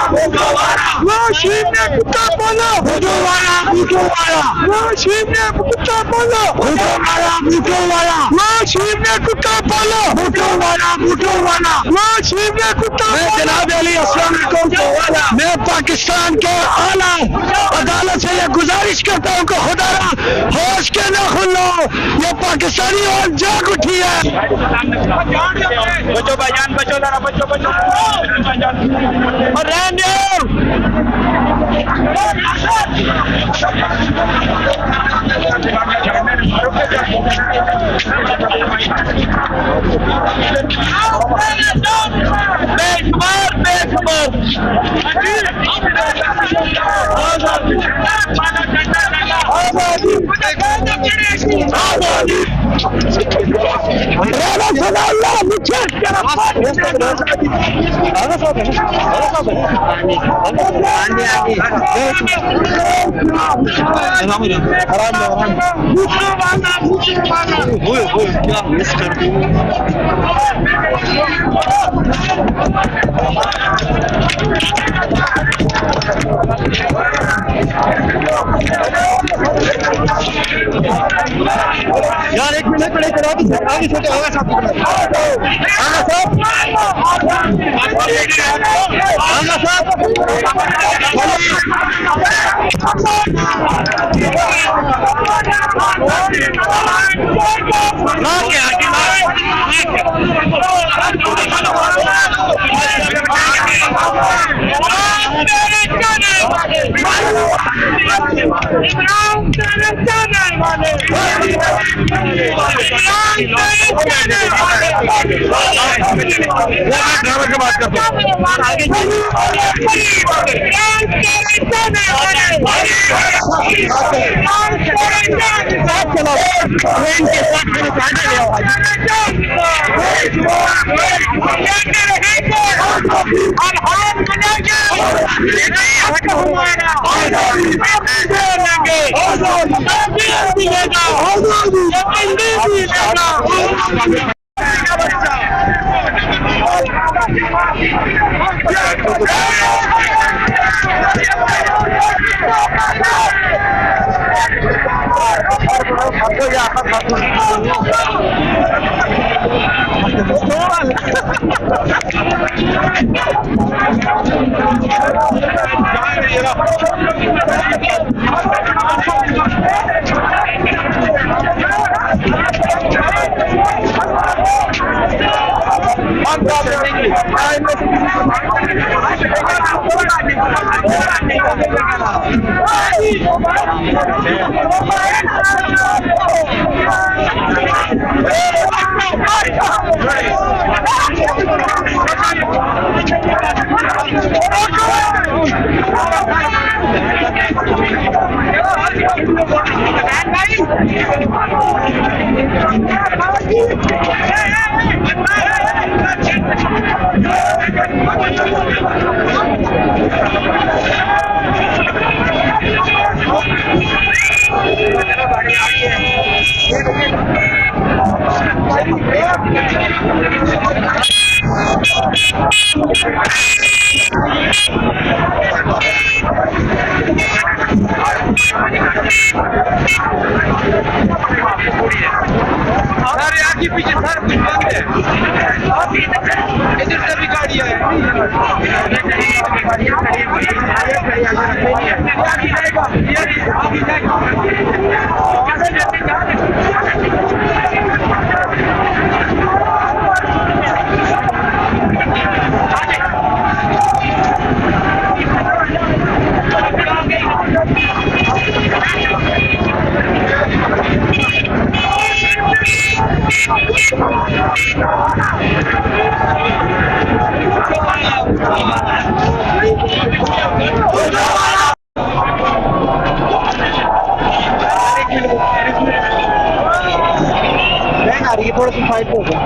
Machine कुत्ता बोलो भूतू वाला मशीन ने कुत्ता बोलो भूतू वाला मशीन ने कुत्ता बोलो भूतू वाला मशीन ने कुत्ता। मैं जनाब अली अस्सलाम वालेकुम, मैं पाकिस्तान के आला अदालत से ये गुजारिश करता हूँ कि खुदारा होश के न खुलो, ये पाकिस्तानी और जाग उठी है। बचो भाईजान, बचो जरा, बचो और रहने यार एक मिनट खड़े करो, आगे छोटे होगा सब पीछे सर कुछ बंद है, इधर से भी गाड़ी है। थोड़ा सा फाइट हो गया।